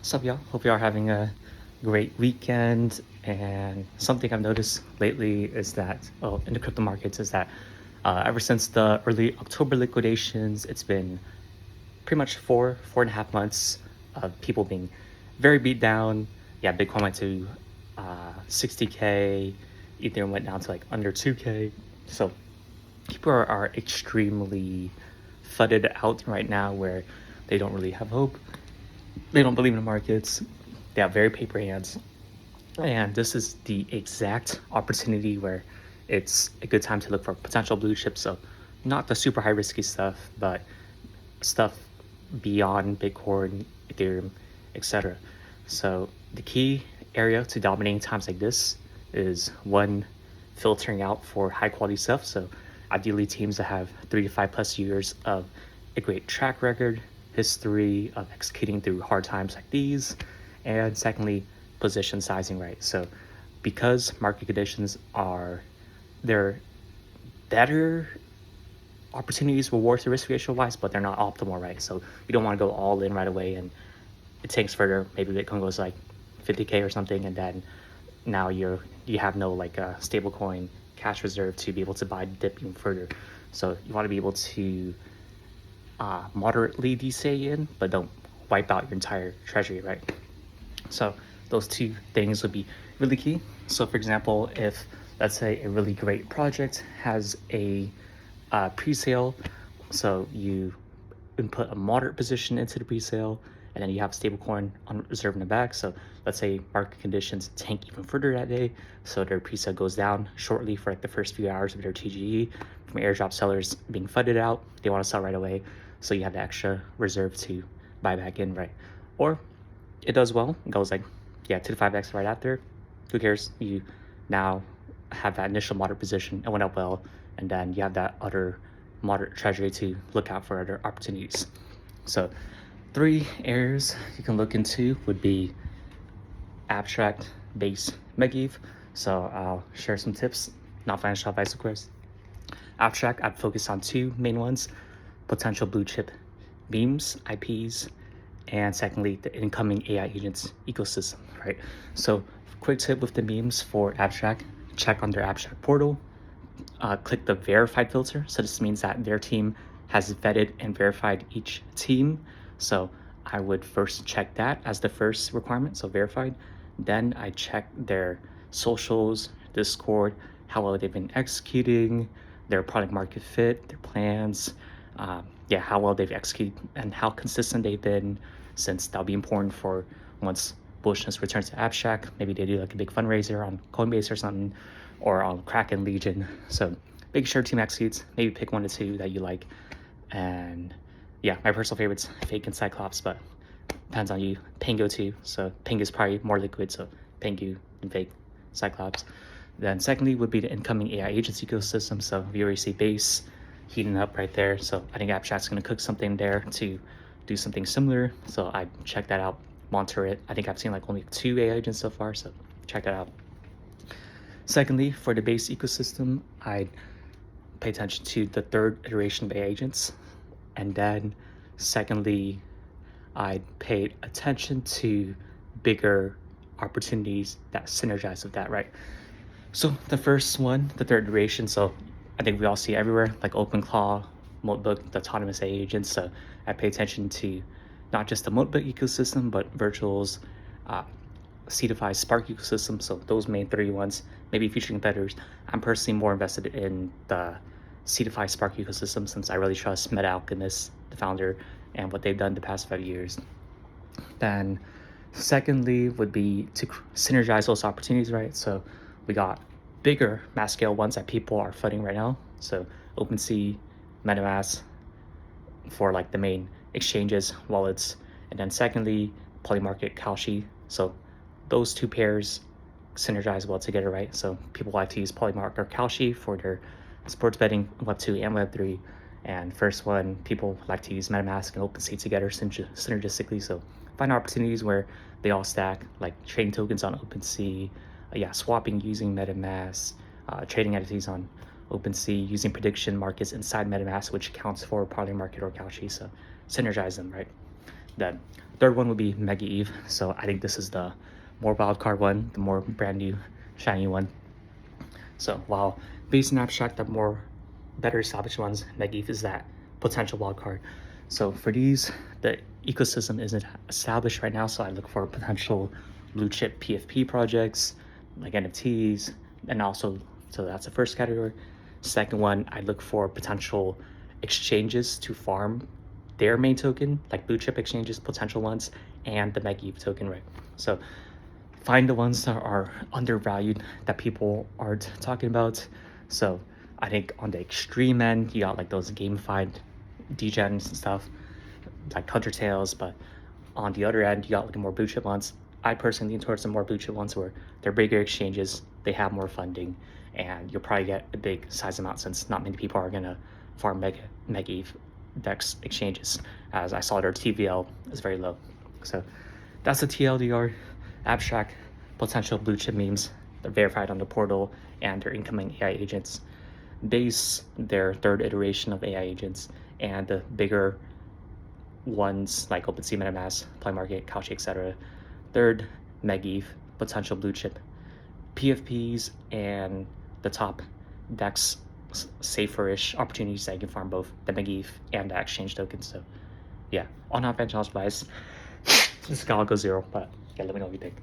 What's up, y'all? Hope you are having a great weekend. And something I've noticed lately is that, oh, in the crypto markets, is that ever since the early October liquidations, it's been pretty much 4.5 months of people being very beat down. Yeah, Bitcoin went to 60K, Ethereum went down to like under 2K. So people are extremely fudded out right now where they don't really have hope. They don't believe in the markets. They have very paper hands. And this is the exact opportunity where it's a good time to look for potential blue chips. So not the super high risky stuff, but stuff beyond Bitcoin, Ethereum, etc. So the key area to dominating times like this is one, filtering out for high quality stuff. So ideally teams that have 3 to 5 plus years of a great track record, history of executing through hard times like these, and secondly, position sizing right. So because market conditions are, they're better opportunities reward to risk ratio wise, but they're not optimal, right? So you don't want to go all in right away and it takes further. Maybe Bitcoin goes like 50K or something, and then now you have no like a stable coin cash reserve to be able to buy dip even further. So you want to be able to moderately DCA in, but don't wipe out your entire treasury, right? So those two things would be really key. So for example, if let's say a really great project has a pre-sale, so you input a moderate position into the pre-sale, and then you have stablecoin on reserve in the back. So let's say market conditions tank even further that day, so their pre-sale goes down shortly for like the first few hours of their TGE from airdrop sellers being flooded out. They want to sell right away, so you have the extra reserve to buy back in, right? Or it does well, it goes like 2 to 5x right after. Who cares? You now have that initial moderate position, it went up well, and then you have that other moderate treasury to look out for other opportunities. So 3 areas you can look into would be abstract, base, MegaETH. So I'll share some tips, not financial advice, of course. Abstract, I'd focus on 2 main ones: potential blue chip beams, IPs, and secondly, the incoming AI agents ecosystem, right? So quick tip with the memes for abstract: check on their abstract portal, click the verified filter. So this means that their team has vetted and verified each team. So I would first check that as the first requirement, so verified. Then I check their socials, Discord, how well they've been executing, their product market fit, their plans, how well they've executed and how consistent they've been, since that'll be important for once bullishness returns to abstract. Maybe they do like a big fundraiser on Coinbase or something, or on Kraken Legion. So make sure team executes, maybe pick 1 to 2 that you like. And yeah, my personal favorite's Fake and Cyclops, but depends on you. Pango too, so Ping is probably more liquid, so Pangu and Fake, Cyclops. Then secondly would be the incoming AI agents ecosystem. So we already see base heating up right there. So I think abstract's gonna cook something there to do something similar. So I check that out, monitor it. I think I've seen like only 2 AI agents so far, so check that out. Secondly, for the base ecosystem, I'd pay attention to the 3rd iteration of AI agents. And then secondly, I'd pay attention to bigger opportunities that synergize with that, right? So the first one, the 3rd iteration, so I think we all see everywhere, like OpenClaw, Notebook, the autonomous AI agents. So I pay attention to not just the Notebook ecosystem, but Virtual's Seedify Spark ecosystem. So those main 3 ones, maybe featuring competitors. I'm personally more invested in the Seedify Spark ecosystem, since I really trust Meta Alchemist, the founder, and what they've done the past 5 years. Then secondly would be to synergize those opportunities, right? So we got bigger mass scale ones that people are flooding right now. So OpenSea, MetaMask for like the main exchanges, wallets. And then secondly, Polymarket, Kalshi. So those 2 pairs synergize well together, right? So people like to use Polymarket or Kalshi for their sports betting, Web 2 and Web 3. And first one, people like to use MetaMask and OpenSea together synergistically. So find opportunities where they all stack, like trading tokens on OpenSea, swapping using MetaMask, trading entities on OpenSea, using prediction markets inside MetaMask, which accounts for Polymarket or Kalshi. So synergize them, right? Then third one would be MegaETH. So I think this is the more wildcard one, the more brand new, shiny one. So while base and abstract are more better established ones, MegaETH is that potential wildcard. So for these, the ecosystem isn't established right now, so I look for potential blue chip PFP projects like NFTs, and also, so that's the first category. Second one, I look for potential exchanges to farm their main token, like blue chip exchanges, potential ones, and the MegaETH token, right? So find the ones that are undervalued that people aren't talking about. So I think on the extreme end, you got like those gamified degens and stuff, like Hunter Tales, but on the other end, you got like more blue chip ones. I personally lean towards the more blue chip ones where they're bigger exchanges, they have more funding, and you'll probably get a big size amount since not many people are gonna farm MegaETH DEX exchanges, as I saw their TVL is very low. So that's the TLDR. Abstract, potential blue chip memes, they're verified on the portal, and their incoming AI agents. Base, their third iteration of AI agents, and the bigger ones like OpenSea, MetaMask, Play Market, Couch, etc. Third, MegaETH, potential blue chip PFPs, and the top DEX safer-ish opportunities that you can farm both the MegaETH and the exchange tokens. So yeah, on off-bench bias, this is gonna go zero, but yeah, let me know what you think.